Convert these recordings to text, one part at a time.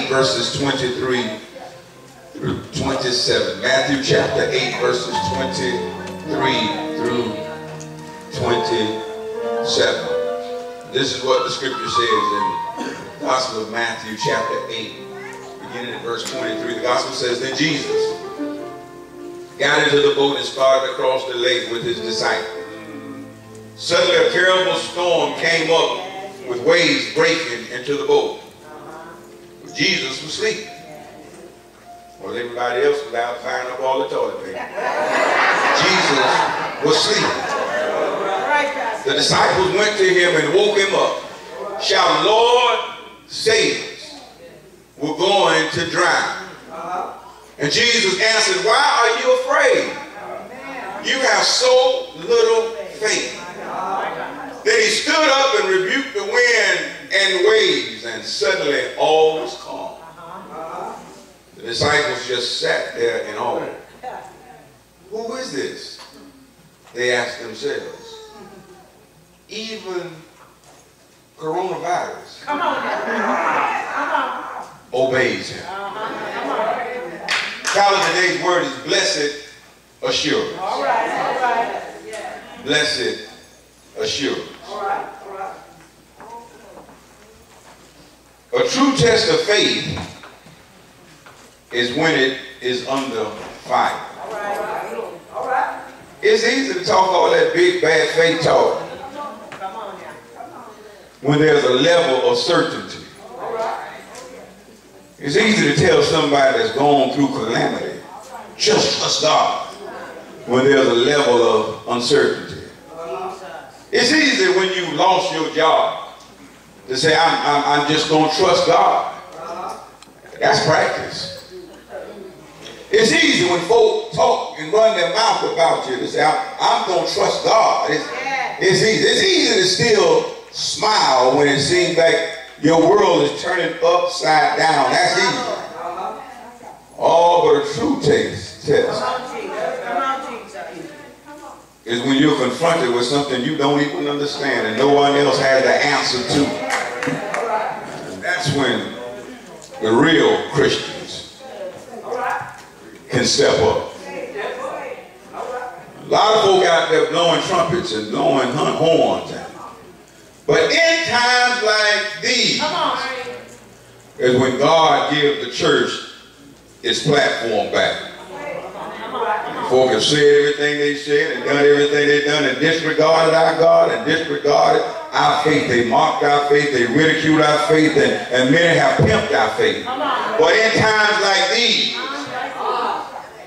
Verses 23 through 27. Matthew chapter 8 verses 23 through 27. This is what the scripture says in the Gospel of Matthew chapter 8, beginning at verse 23. The Gospel says, "Then Jesus got into the boat and started across the lake with his disciples. Suddenly a terrible storm came up with waves breaking into the boat. Jesus was asleep. Well, everybody else was out firing up all the toilet paper. Jesus was asleep. The disciples went to him and woke him up, shouting, 'Lord, save us. We're going to drown.' And Jesus answered, 'Why are you afraid? You have so little faith.' Then he stood up and rebuked the wind and waves, and suddenly all was calm. The disciples just sat there in awe. 'Who is this?' they asked themselves. Even coronavirus obeys him." Title of today's word is Blessed Assurance. All right. Blessed Assurance. A true test of faith is when it is under fire. All right. It's easy to talk all that big bad faith talk when there's a level of certainty. It's easy to tell somebody that's gone through calamity, just trust God, when there's a level of uncertainty. It's easy when you lost your job to say, I'm just going to trust God. That's practice. It's easy when folk talk and run their mouth about you to say, I'm going to trust God. It's easy. It's easy to still smile when it seems like your world is turning upside down. That's easy. Oh, but a true test is when you're confronted with something you don't even understand and no one else has the answer to. And that's when the real Christians can step up. A lot of folk out there blowing trumpets and blowing horns. But in times like these is when God gives the church its platform back. Folk have said everything they said and done everything they done and disregarded our God and disregarded our faith. They mocked our faith, they ridiculed our faith, and many have pimped our faith. But in times like these,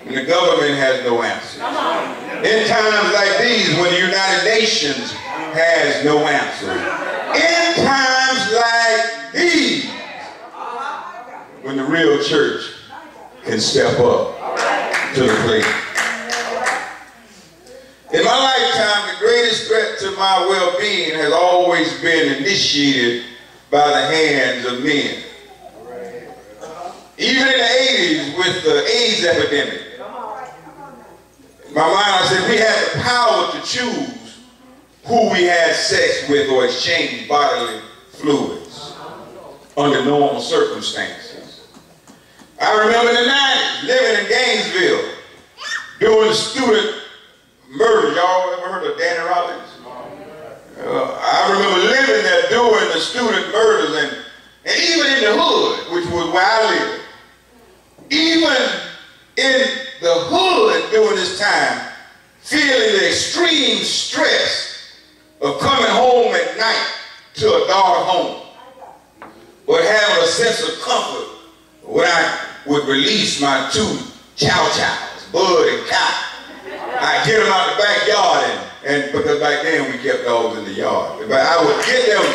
when the government has no answer, in times like these, when the United Nations has no answer, in times like these, when the real church can step up to the plate. In my lifetime, the greatest threat to my well-being has always been initiated by the hands of men. Even in the 80s with the AIDS epidemic, in my mind I said we had the power to choose who we had sex with or exchanged bodily fluids under normal circumstances. I remember in the 90s living in Gainesville doing student murder. Y'all ever heard of Danny Rollins? I remember living there doing the student murders and even in the hood, which was where I lived. Even in the hood during this time, feeling the extreme stress of coming home at night to a dark home, but having a sense of comfort when I would release my two chow-chows, Bud and Kai. I get them out the backyard, and because back then we kept dogs in the yard, but I would get them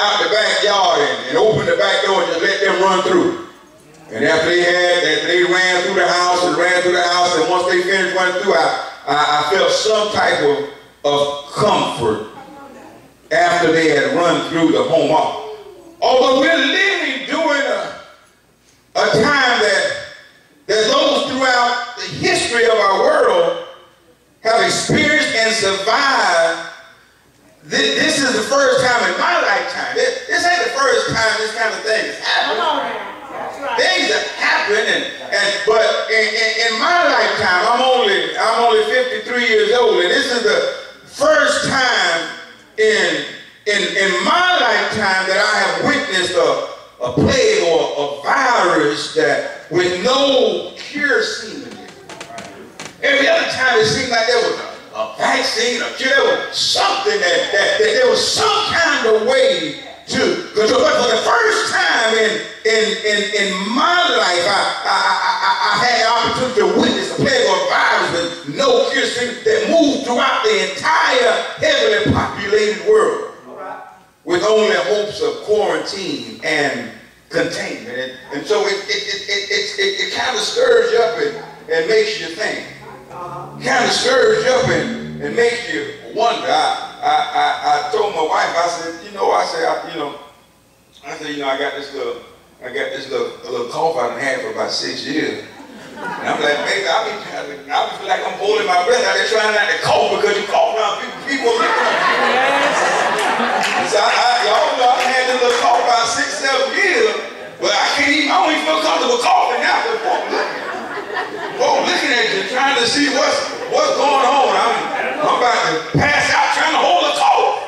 out the backyard and open the back door and just let them run through. And after they ran through the house, and once they finished running through, I felt some type of comfort after they had run through the home. Although we're living during a time that those throughout the history of our world have experienced and survived. This is the first time in my lifetime. This ain't the first time this kind of thing has happened. Things have happened, but in my lifetime, I'm only 53 years old, and this is the first time in my lifetime that I have witnessed a plague or a virus that with no cure seemingly. Every other time it seemed like there was a vaccine, a cure, there was something that there was some kind of way to control. But for the first time in my life, I had the opportunity to witness a plague or a virus with no cure that moved throughout the entire heavily populated world with only hopes of quarantine and containment. And so it kind of stirs you up and makes you think. Kind of stirs you up and makes you wonder. I told my wife, I said, I got this little cough I've had for about 6 years. And I'm like, baby, I feel like I'm holding my breath out there trying not to cough because you cough around people looking at you. So y'all know I've had this little cough about 6, 7 years, but I don't even feel comfortable coughing now because folks looking at you trying to see what's going on. I'm about to pass out trying to hold a cough.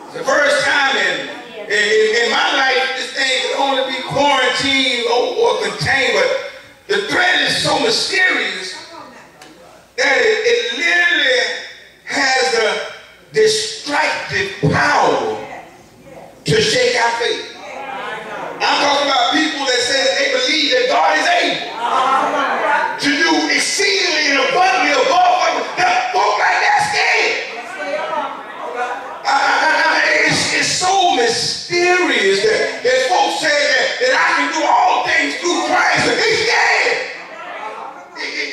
It's the first time in my life this thing could only be quarantined or contained, but the threat is so mysterious that it literally has the destructive power to shake our faith. I'm talking about people that say they believe that God is able to do exceedingly and abundantly above what folk like that scared. It's so mysterious that folks say that I can do all things through Christ, and he's scared.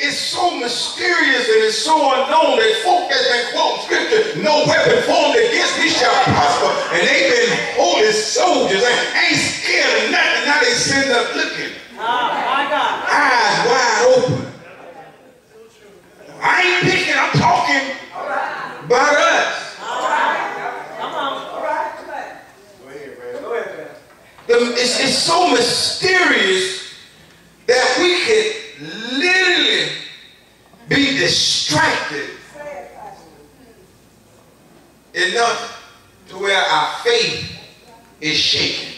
It's so mysterious and it's so unknown that folk that's been quoting scripture, no weapon formed against me shall prosper, and they've been holy soldiers and ain't scared of nothing. Now they sitting up looking, eyes wide open. I ain't picking, I'm talking about us. It's so mysterious that we could literally be distracted enough to where our faith is shaken.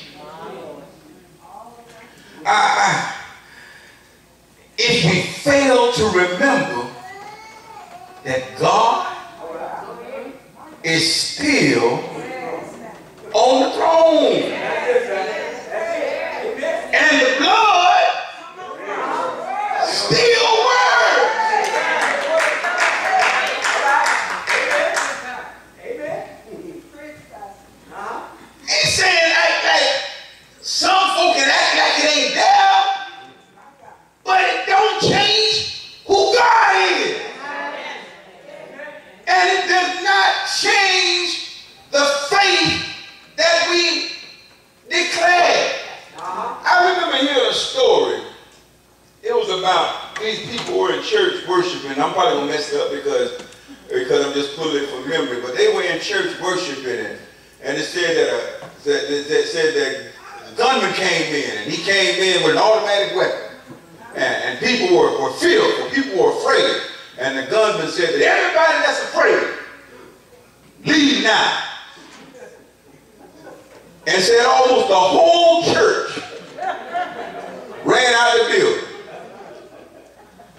If we fail to remember that God is still on the throne. And the blood still works. Ain't saying like some folk can act like it ain't there, but it don't change who God is. And it does not change the faith that we declare. I remember hearing a story. It was about these people were in church worshiping. I'm probably gonna mess it up because I'm just pulling it from memory. But they were in church worshiping, and it said that a gunman came in, and he came in with an automatic weapon, and people were fearful. People were afraid, and the gunman said that everybody that's afraid, leave now. And said almost the whole church ran out of the building.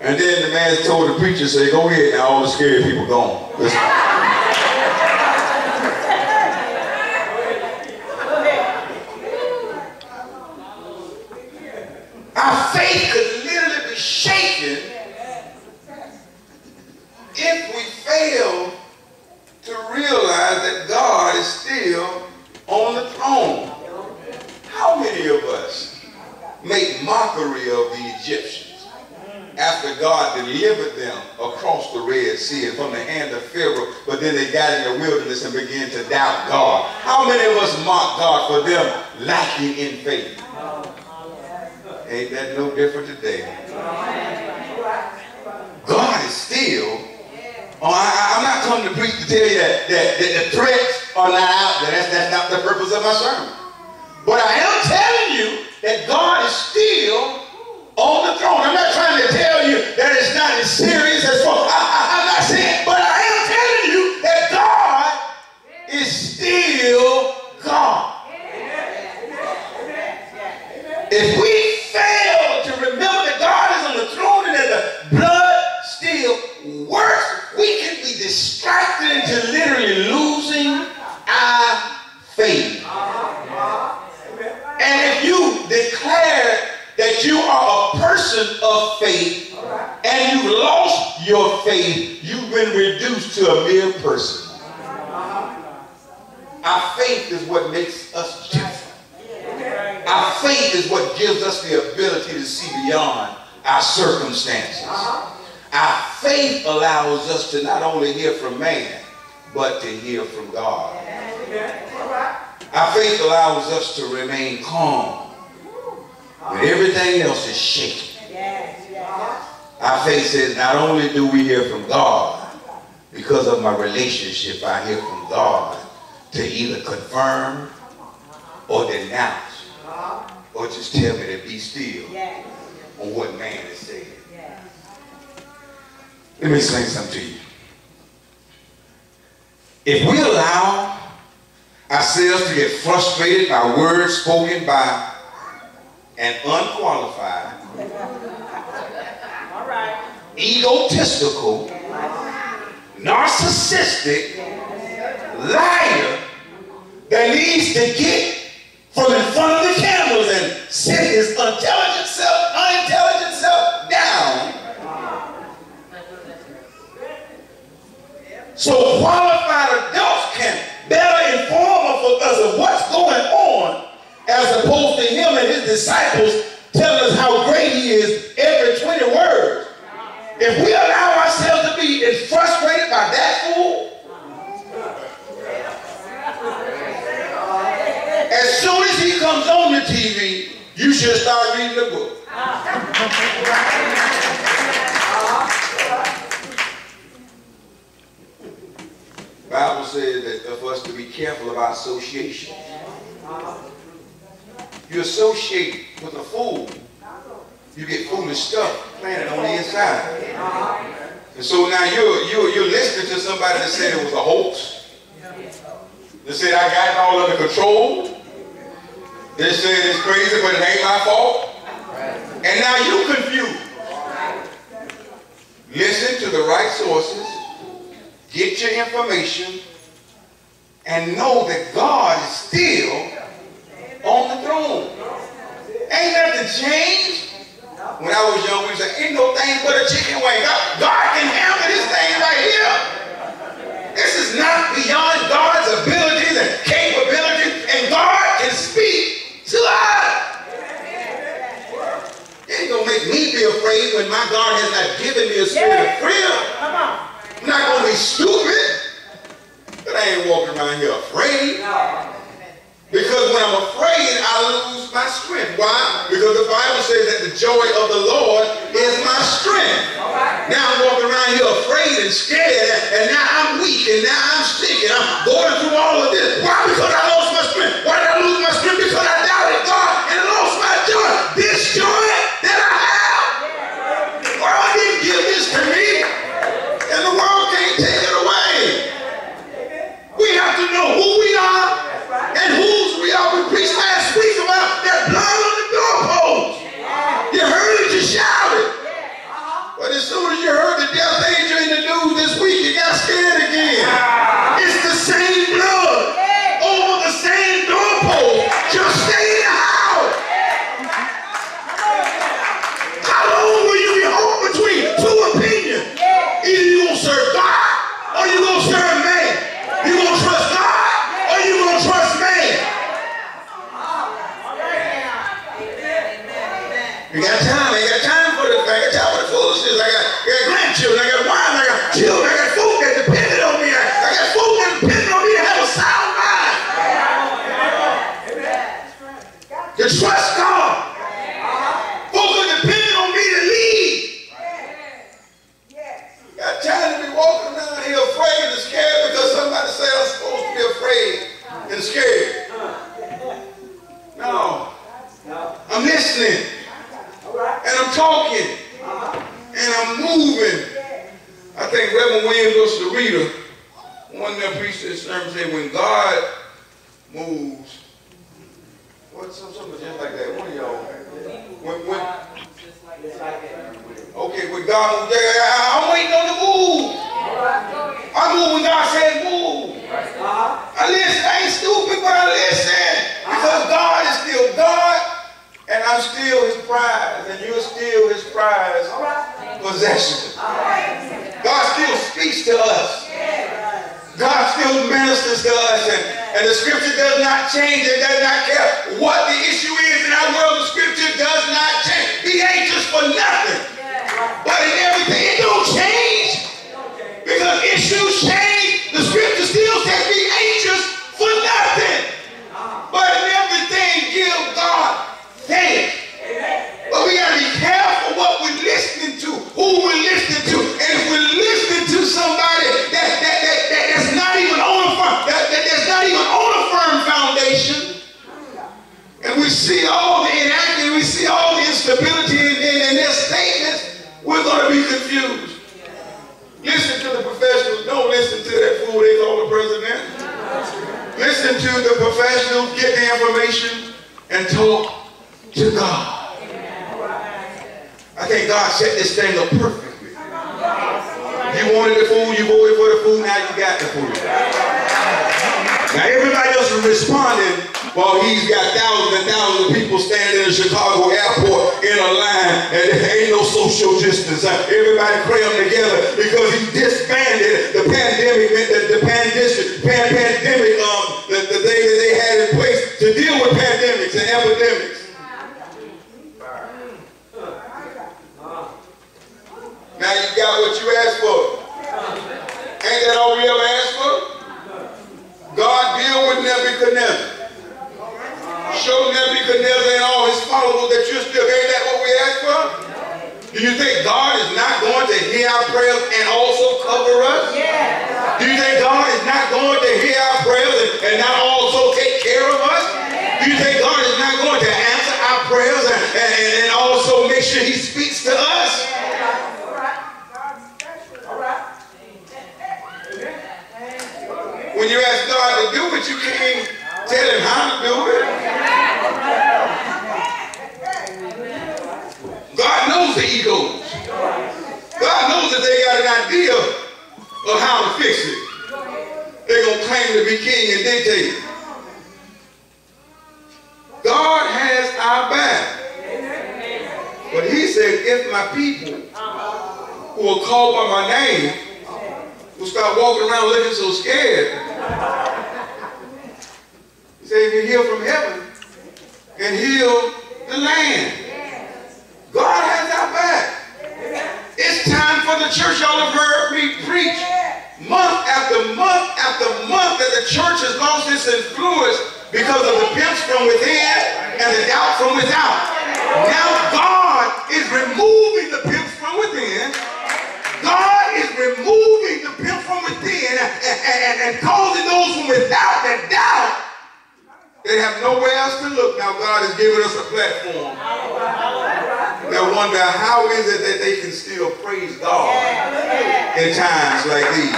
And then the man told the preacher, say, go ahead now, all the scared people gone. Listen. Our faith could literally be shaken if we fail to realize that God is still on the throne. How many of us make mockery of the Egyptians after God delivered them across the Red Sea and from the hand of Pharaoh, but then they got in the wilderness and began to doubt God? How many of us mock God for them lacking in faith? Ain't that no different today? God is still. I'm not coming to preach to tell you that the threats are not out there. That's not the purpose of my sermon. But I am telling you that God is still on the throne. I'm not trying to tell you that it's not as serious as far. I'm not saying, but I am telling you that God is still God. If we fail to remember that God is on the throne and that the blood still works, we can be distracted into literally losing our faith. And if you declare that you are a person of faith and you lost your faith, you've been reduced to a mere person. Our faith is what makes us different. Our faith is what gives us the ability to see beyond our circumstances. Our faith allows us to not only hear from man, but to hear from God. Our faith allows us to remain calm when everything else is shaking. Our faith says not only do we hear from God, because of my relationship, I hear from God to either confirm or denounce, or just tell me to be still on what man is saying. Let me explain something to you. If we allow ourselves to get frustrated by words spoken by an unqualified, egotistical, narcissistic liar that needs to get from in front of the cameras and sit his unintelligent self down, so qualified adults can better inform us of what's going on, as opposed to him and his disciples telling us how great he is every 20 words. If we allow ourselves to be frustrated by that fool, as soon as he comes on the TV, you should start reading the book. The Bible says that for us to be careful about association. You associate with a fool, you get foolish stuff planted on the inside. And so now you're listening to somebody that said it was a hoax. They said I got it all under control. They said it's crazy, but it ain't my fault. And now you confused. Listen to the right sources. Get your information. And know that God is still on the throne. Ain't nothing changed. When I was young, we said, ain't no thing but a chicken wing. God can handle this thing right here. This is not beyond God's abilities and capabilities, and God can speak to us. It ain't gonna make me be afraid when my God has not given me a spirit of fear. I'm not gonna be stupid, but I ain't walking around here afraid. Because when I'm afraid, I lose my strength. Why? Because the Bible says that the joy of the Lord is my strength. Now I'm walking around here afraid and scared, and now I'm weak, and now I'm sick, and I'm going through all of this. Why? Because I lost my strength. Why did I lose my strength? Because I doubted God and lost my joy. This joy that I have, the world didn't give this to me, and the world can't take it away. We have to know who we are and whose we are. We preached last week about that blood on the doorpost. You heard it, you shouted. But it leader, one of them preached this sermon, said, when God moves, what's something just like that? One of y'all. Okay, when God moves, I'm waiting on the move. I move when God says move. I listen. I ain't stupid, but I listen. Because God is still God, and I'm still his prize, and you're still his prize possession. God still speaks to us. God still ministers to us, and the scripture does not change. It does not care what the issue is in our world. The scripture does not change. Be anxious for nothing, but in everything it don't change, because issues change. The scripture still says be anxious for nothing, but in everything give God thanks. But we got to be careful what we're listening to, who we're listening to, and if we're listening to somebody that's not even on a firm foundation, and we see all the inaction, we see all the instability in their statements, we're going to be confused. Listen to the professionals. Don't listen to that fool they call the president. Listen to the professionals. Get the information and talk to God. I think God set this thing up perfectly. You wanted the food, you voted for the food, now you got the food. Now everybody else is responding while he's got thousands and thousands of people standing in the Chicago airport in a line, and there ain't no social distance. Everybody crammed together because he disbanded the pandemic, the thing that they had in place to deal with pandemics and epidemics. Now you got what you asked for. Ain't that all we ever asked for? God deal with Nebuchadnezzar. Show Nebuchadnezzar and all his followers that you're still, ain't that what we asked for? Do you think God is not going to hear our prayers and also cover us? Do you think God is not going to hear our prayers and not also take care of us? Do you think God is not going to answer our prayers and also make sure he speaks to us? When you ask God to do it, you can't tell him how to do it. God knows the egos. God knows that they got an idea of how to fix it. They're going to claim to be king and dictator. God has our back. But he said, if my people who are called by my name will start walking around looking so scared, he said, if you heal from heaven and heal the land. God has our back. It's time for the church. Y'all have heard me preach month after month after month that the church has lost its influence because of the pimps from within and the doubt from without. Now God is removing the pimps from within. God is removing the pimps from within and causing those from without that doubt. They have nowhere else to look. Now God has given us a platform. They wonder how is it that they can still praise God in times like these.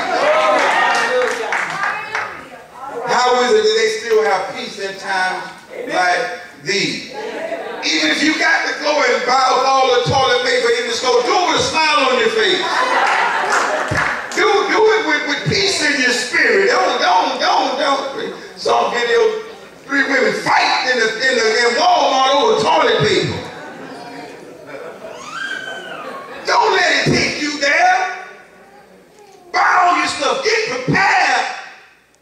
How is it that they still have peace in times like these? Even if you got to go and buy up all the toilet paper in the store, do it with a smile on your face. Do it with peace in your spirit. Don't. Some video, 3 women fighting in Walmart over toilet paper. Don't let it take you there. Buy all your stuff. Get prepared.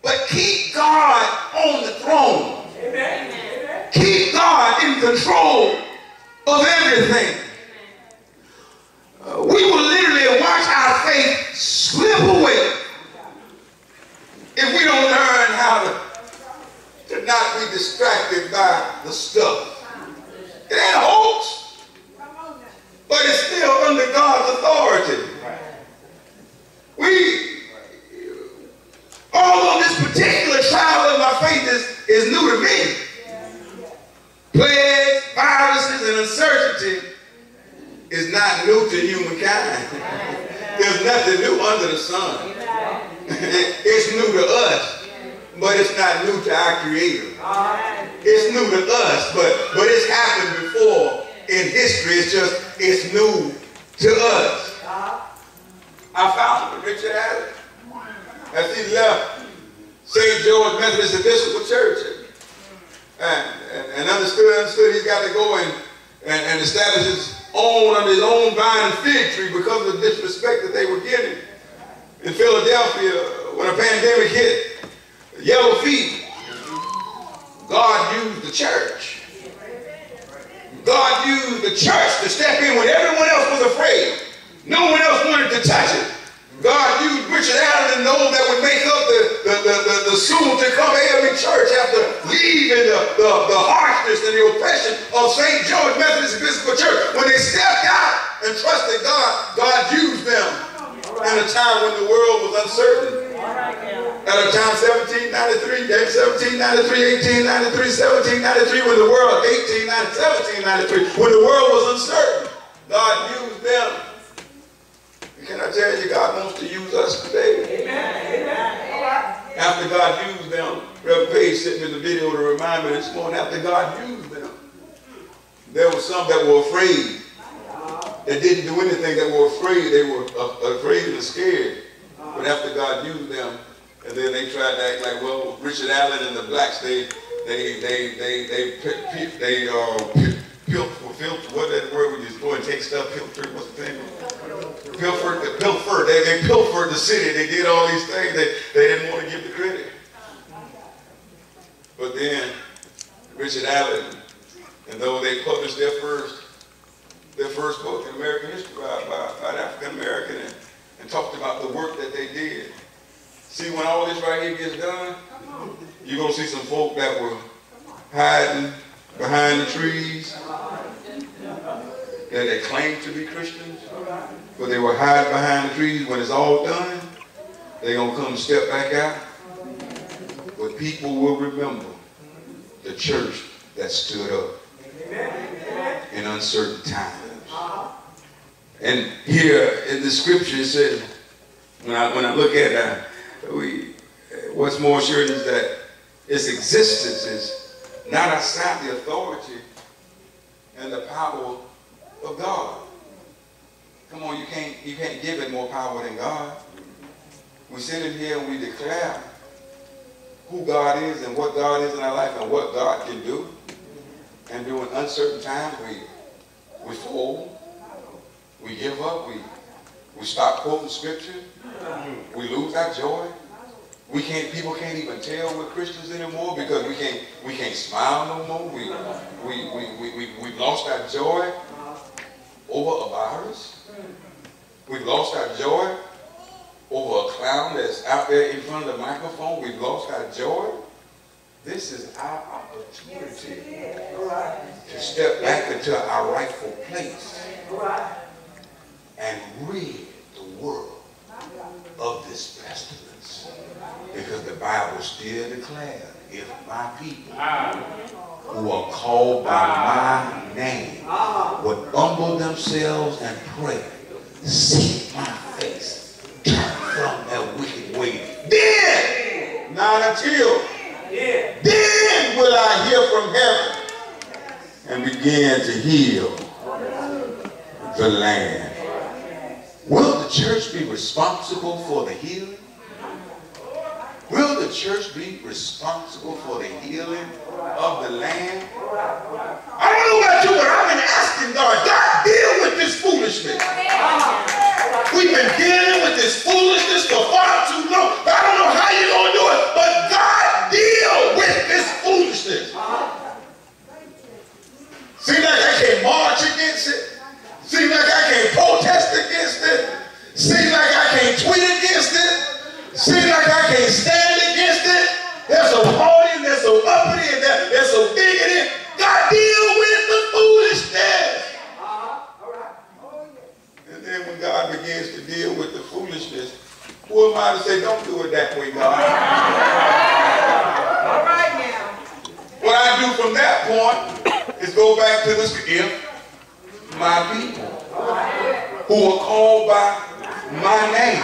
But keep God on the throne. Amen. Keep God in control of everything. We will literally watch our faith slip away if we don't learn how to not be distracted by the stuff. It ain't a hoax, but it's still under God's authority. Although this particular trial of my faith is new to me, plagues, viruses, and uncertainty is not new to humankind. There's nothing new under the sun. but it's not new to our Creator. It's new to us, but it's happened before in history. It's new to us. I found Richard Allen as he left St. George Methodist Episcopal Church and understood he's got to go and establish his own under his own vine and fig tree because of the disrespect that they were getting. In Philadelphia, when a pandemic hit, yellow fever, God used the church. God used the church to step in when everyone else was afraid. No one else wanted to touch it. God used Richard Allen and those that would make up the soon to come AME church after leaving the harshness and the oppression of St. George Methodist Episcopal Church. When they stepped out and trusted God, God used them in a time when the world was uncertain. At a time 1793, 1793, 1893, 1793, when the world, 1793, when the world was uncertain, God used them. Can I tell you, God wants to use us today? Amen. After God used them, Reverend Page sent me the video to remind me this morning, after God used them, there were some that were afraid. That didn't do anything, that were afraid. They were afraid and scared. But after God used them, and then they tried to act like, well, Richard Allen and the blacks, what that word when you go and take stuff, filter, what's the thing? Pilfered. They pilfered the city. They did all these things. They didn't want to give the credit. But then Richard Allen, and though they published their first book in American history about African American and talked about the work that they did. See, when all this right here gets done, you're going to see some folk that were hiding behind the trees, that they claimed to be Christians, but they were hiding behind the trees. When it's all done, they're going to come and step back out. But people will remember the church that stood up in uncertain times. And here in the scripture it says, when I look at what's more certain is that its existence is not outside the authority and the power of God. Come on, you can't give it more power than God. We sit in here and we declare who God is and what God is in our life and what God can do. And during uncertain times, we fold, we give up, we stop quoting scripture, we lose our joy. People can't even tell we're Christians anymore because we can't smile no more. We've lost our joy over a virus. We've lost our joy over a clown that's out there in front of the microphone. We've lost our joy. This is our opportunity to step back into our rightful place and rid the world of this pestilence. Because the Bible still declares, if my people who are called by my name would humble themselves and pray, seek my face, turn from their wicked way, then, not until, then will I hear from heaven and begin to heal the land. Will the church be responsible for the healing? Will the church be responsible for the healing of the land? I don't know about you, but I've been asking God, God, deal with this foolishness. We've been dealing with this foolishness for far too long. I don't know how you're going to do it, but God, deal with this foolishness. Seems like I can't march against it. Seems like I can't protest against it. Seems like I can't tweet against it. Seems like I can't stand against it. They're so haughty, they're so uppity, and they're so bigoted. God, deal with the foolishness. And then when God begins to deal with the foolishness, who am I to say, don't do it that way, God? All right now. What I do from that point is go back to the scripture. If my people who are called by my name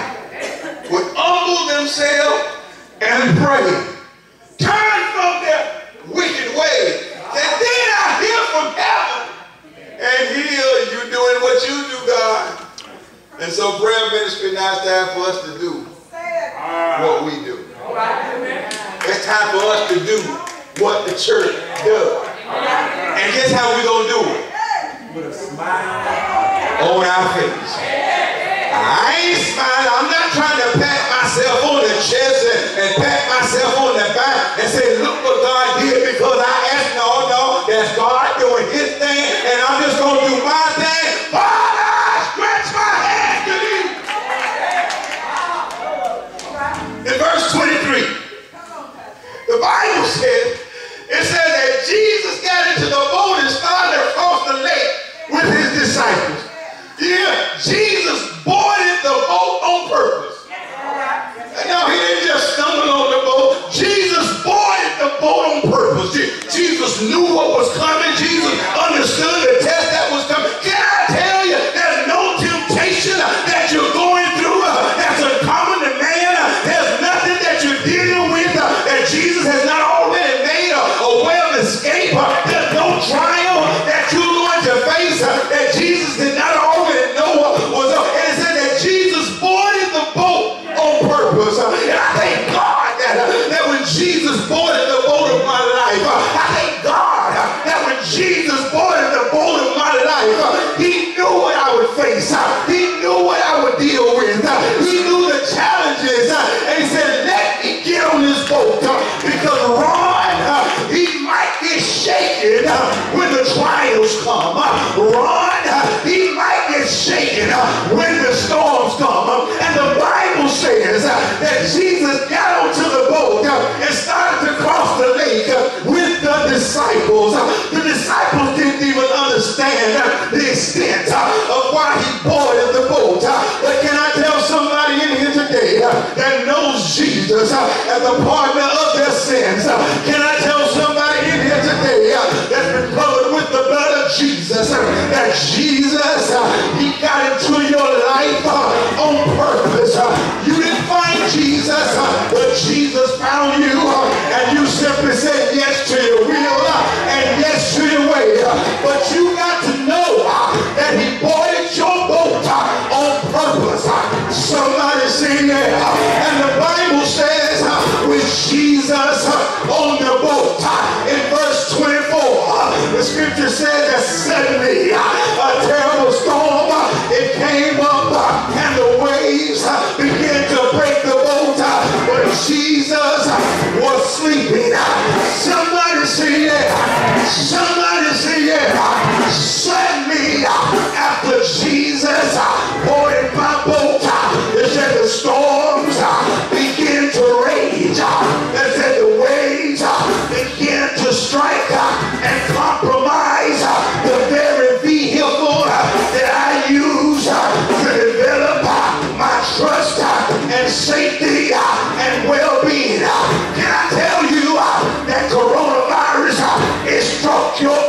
would humble themselves and pray, And so prayer ministry, now it's time for us to do what we do. It's time for us to do what the church does. And guess how we gonna do it? With a smile on our face. I ain't smiling. I'm not trying to pat myself on the chest and pat myself on the back and say, look what God did because I asked. No, that's God doing his thing, and I'm just gonna do my thing. Father, I stretch my hand to thee. In verse 23, the Bible says, it says that Jesus got into the boat and started across the lake with his disciples. Yeah, Jesus boarded the boat on purpose. No, he didn't just stumble on the boat. Jesus boarded the boat on purpose. Jesus knew what was coming. Jesus understood the test that was coming. Can I tell you, there's no temptation that you're going through that's uncommon to man. There's nothing that you're dealing with that Jesus has not already made a way of escape. There's no trial that you're going to face that Jesus did not already know was up. And it said that Jesus boarded the boat on purpose. And I thank God that when Jesus boarded the boat of my life, I thank God that when Jesus boarded the boat of my life, he knew what I would face. He knew what I would deal with. He knew the challenges. And he said, let me get on this boat because Ron, he might get shaken when the trials come. Ron, he might get shaken when the storms come. And the Bible says that Jesus got onto the boat and started to cross the lake with the disciples. The disciples didn't even understand the extent of why he boarded the boat. But can I tell somebody in here today that knows Jesus as the partner of their sins? Can I tell somebody in here today that's been covered with the blood of Jesus that Jesus, he got into your life on purpose. You didn't find Jesus, but Jesus found you, and you simply said yes to your will and yes to your way. But you got to know that he boarded your boat on purpose. Somebody say yeah. And the Bible says with Jesus on the boat, in verse 24, the scripture says that suddenly a terrible storm, it came up and the waves began to break the boat, but Jesus was sleeping. Somebody say yeah. Somebody say yeah. Suddenly after Jesus boarded my boat, it said the storms began to rage. It said the waves began to strike and compromise the very vehicle that I use to develop my trust and safety and well-being. Can I tell you that coronavirus is struck your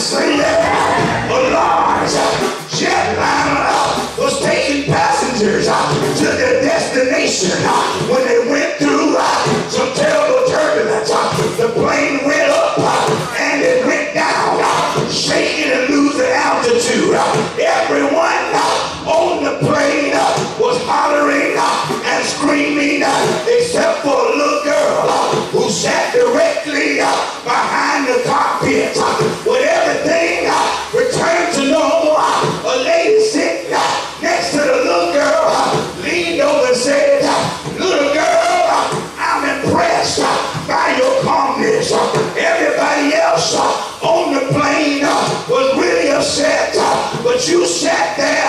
say that a large jetliner was taking passengers to their destination. When they went through some terrible turbulence, the plane went up and it went down, shaking and losing altitude. Everyone on the plane was hollering and screaming, except for a little girl who sat directly behind the cockpit. When everything returned to normal, a lady sitting next to the little girl leaned over and said, "Little girl, I'm impressed by your calmness. Everybody else on the plane was really upset, but you sat there